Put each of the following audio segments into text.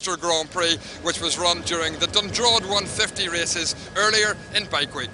Ulster Grand Prix, which was run during the Dundrod 150 races earlier in Bike Week.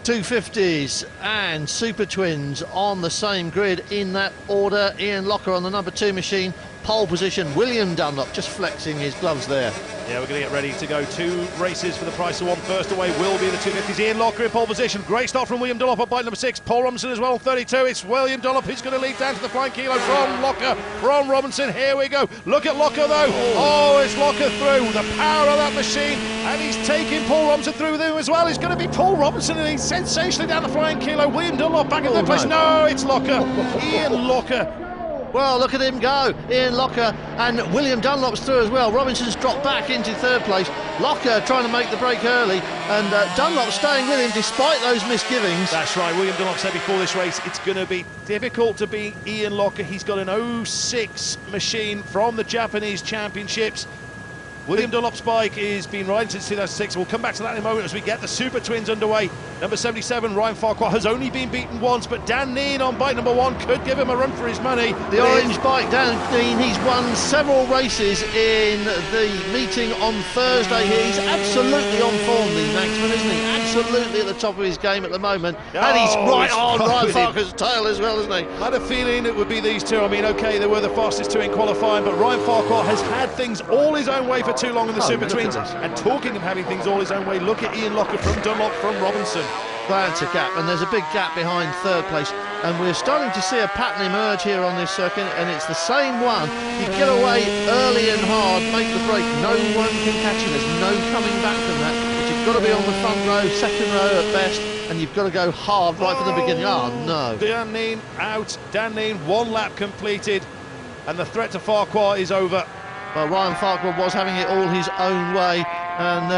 250s and Super Twins on the same grid in that order. Ian Lougher on the number 2 machine, pole position. William Dunlop just flexing his gloves there. Yeah, we're going to get ready to go 2 races for the price of 1. First away will be the 250s. Ian Lougher in pole position. Great start from William Dunlop at bike number 6. Paul Robinson as well on 32. It's William Dunlop who's going to lead down to the flying kilo from Lougher, from Robinson. Here we go. Look at Lougher though. Oh, it's Lougher through. The power of that machine. And he's taking Paul Robinson through with him as well. It's going to be Paul Robinson, and he's sensationally down the flying kilo. William Dunlop back in third place. No, it's Lougher. Ian Lougher. Well, look at him go. Ian Lougher, and William Dunlop's through as well. Robinson's dropped back into third place. Lougher trying to make the break early, and Dunlop staying with him despite those misgivings. That's right. William Dunlop said before this race it's going to be difficult to beat Ian Lougher. He's got an 06 machine from the Japanese Championships. William Dunlop's bike has been riding since 2006. We'll come back to that in a moment as we get the Super Twins underway. Number 77, Ryan Farquhar, has only been beaten once, but Dan Neen on bike number 1 could give him a run for his money. The orange bike, Dan Neen, he's won several races in the meeting on Thursday here. He's absolutely on form, the Manxman, isn't he? Absolutely at the top of his game at the moment. And he's right on Ryan Farquhar's tail as well, isn't he? I had a feeling it would be these two. I mean, OK, they were the fastest 2 in qualifying, but Ryan Farquhar has had things all his own way for too long in the Super Twins. And talking of having things all his own way, look at Ian Lougher from Dunlop, from Robinson. That's a gap, and there's a big gap behind third place, and we're starting to see a pattern emerge here on this circuit, and it's the same one. You get away early and hard, make the break, no one can catch you, there's no coming back from that, but you've got to be on the front row, second row at best, and you've got to go hard right from the beginning. Oh no. Dan Neen out, Dan Neen 1 lap completed, and the threat to Farquhar is over. Well, Ryan Farquhar was having it all his own way, and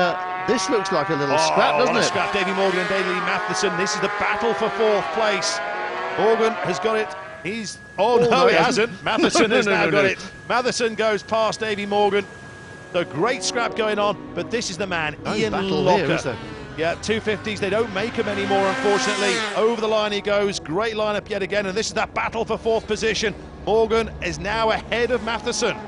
this looks like a little scrap, doesn't it? Scrap. Davy Morgan and Daley Mathison. This is the battle for 4th place. Morgan has got it. He's... Oh, no, he hasn't. Mathison has now got it. Mathison goes past Davy Morgan. The great scrap going on, but this is the man, Ian Lougher. Yeah, 250s, they don't make them anymore, unfortunately. Over the line he goes. Great lineup yet again, and this is that battle for 4th position. Morgan is now ahead of Mathison.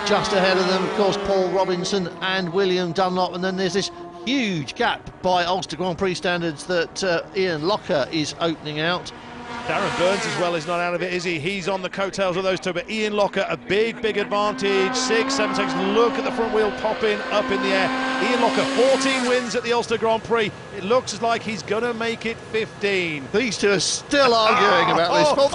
Just ahead of them, of course, Paul Robinson and William Dunlop, and then there's this huge gap by Ulster Grand Prix standards that Ian Lougher is opening out. Darren Burns as well is not out of it, is he? He's on the coattails of those two, but Ian Lougher, a big advantage. 6, 7 seconds. Look at the front wheel popping up in the air. Ian Lougher, 14 wins at the Ulster Grand Prix. It looks like he's going to make it 15. These two are still arguing about this.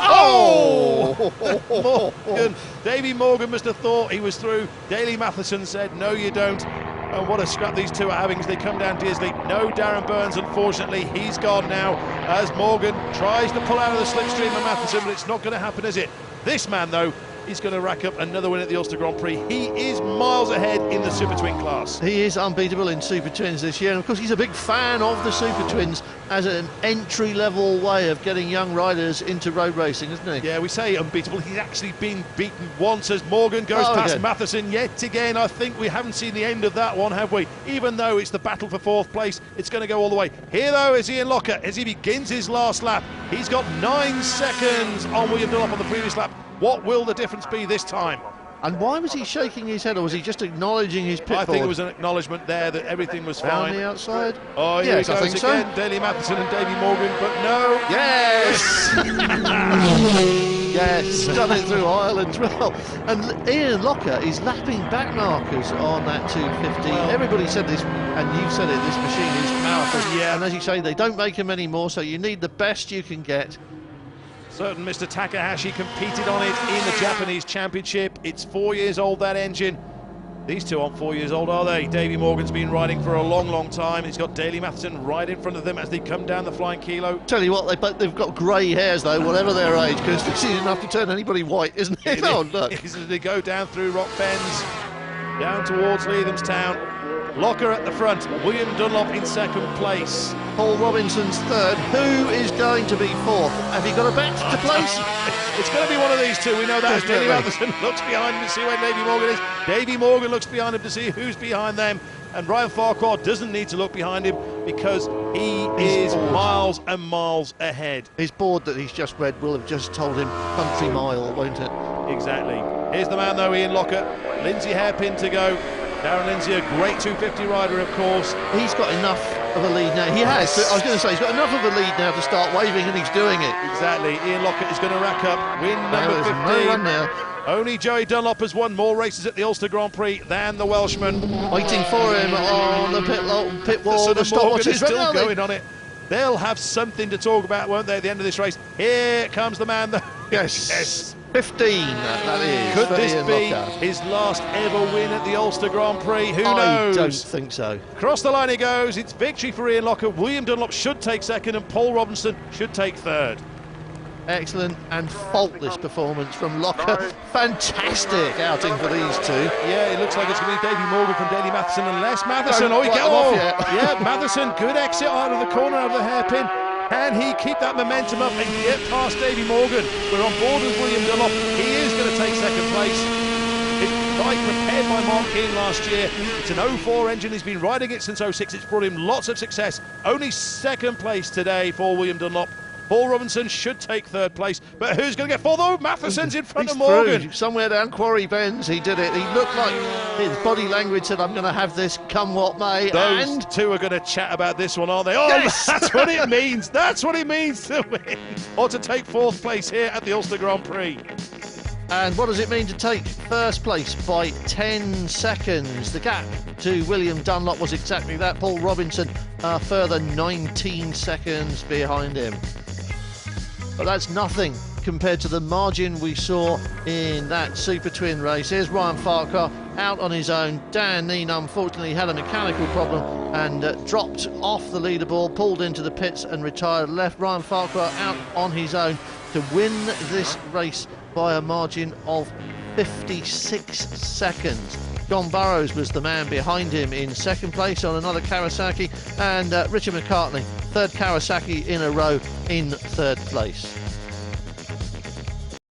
Morgan. Davy Morgan must have thought he was through. Daley Mathison said, no, you don't. And what a scrap these two are having as they come down Disley. No Darren Burns, unfortunately. He's gone now as Morgan tries to pull out of the slipstream of Mathison, but it's not going to happen, is it? This man, though, is going to rack up another win at the Ulster Grand Prix. He is miles ahead in the Super Twin class. He is unbeatable in Super Twins this year, and of course he's a big fan of the Super Twins as an entry-level way of getting young riders into road racing, isn't he? Yeah, we say unbeatable. He's actually been beaten once as Morgan goes past Mathison yet again. I think we haven't seen the end of that one, have we? Even though it's the battle for 4th place, it's going to go all the way. Here, though, is Ian Lougher as he begins his last lap. He's got 9 seconds on William Dunlop on the previous lap. What will the difference be this time? And why was he shaking his head, or was he just acknowledging his pit I think it was an acknowledgement there that everything was fine. On the outside? Oh, yes, I think again. So. Daley Mathison and Davy Morgan, but no. Yes! Yes, done it through Ireland as well. And Ian Lougher is lapping back markers on that 250. Well, everybody said this, and you said it, this machine is powerful. Yeah. And as you say, they don't make them anymore, so you need the best you can get. Certain Mr. Takahashi competed on it in the Japanese Championship. It's 4 years old, that engine. These two aren't 4 years old, are they? Davy Morgan's been riding for a long time. He's got Daley Mathison right in front of them as they come down the flying kilo. Tell you what, they've got grey hairs, though, whatever their age, because this is enough to turn anybody white, isn't it? Oh, look. As they go down through Rock Bends, down towards Leathamstown. Lougher at the front, William Dunlop in 2nd place. Paul Robinson's 3rd. Who is going to be 4th? Have you got a bet to place? It's going to be one of these two, we know that. Daley Mathison looks behind him to see where Davy Morgan is. Davy Morgan looks behind him to see who's behind them. And Ryan Farquhar doesn't need to look behind him. because he is miles and miles ahead. His board that he's just read will have just told him country mile, won't it? Exactly. Here's the man though, Ian Lougher. Lindsay hairpin to go. Darren Lindsay, a great 250 rider, of course. He's got enough of a lead now. He has. I was going to say, he's got enough of a lead now to start waving, and he's doing it. Exactly. Ian Lougher is going to rack up win number 15. No run now. Only Joey Dunlop has won more races at the Ulster Grand Prix than the Welshman. Waiting for him on the pit wall. The Morgan is still right going on it. They'll have something to talk about, won't they, at the end of this race? Here comes the man. Yes. 15, that is. Could this be Lougher. his last ever win at the Ulster Grand Prix? Who knows? I don't knows? think so. Across the line he goes. It's victory for Ian Lougher. William Dunlop should take second, and Paul Robinson should take third. Excellent and faultless performance from Lougher. Fantastic outing for these two. Yeah, it looks like it's going to be Davy Morgan from Daley Mathison and Les Mathison. Don't He off yet. Yeah, Mathison, good exit out of the corner of the hairpin. Can he keep that momentum up and get past Davy Morgan? We're on board with William Dunlop. He is going to take second place. It's bike prepared by Mark King last year. It's an 04 engine. He's been riding it since 06. It's brought him lots of success. Only second place today for William Dunlop. Paul Robinson should take third place, but who's going to get fourth? Oh, Mathison's in front of Morgan. Through. Somewhere down Quarry Bends, he did it. He looked like his body language said, I'm going to have this come what may. Those two are going to chat about this one, aren't they? Oh, yes! That's what it means. That's what it means to win, or to take fourth place here at the Ulster Grand Prix. And what does it mean to take first place by 10 seconds? The gap to William Dunlop was exactly that. Paul Robinson a further 19 seconds behind him. But that's nothing compared to the margin we saw in that Super Twin race. Here's Ryan Farquhar out on his own. Dan Neen unfortunately had a mechanical problem and dropped off the leaderboard, pulled into the pits and retired. Left Ryan Farquhar out on his own to win this race by a margin of 56 seconds. John Burrows was the man behind him in second place on another Kawasaki, and Richard McCartney, third Kawasaki in a row, in third place.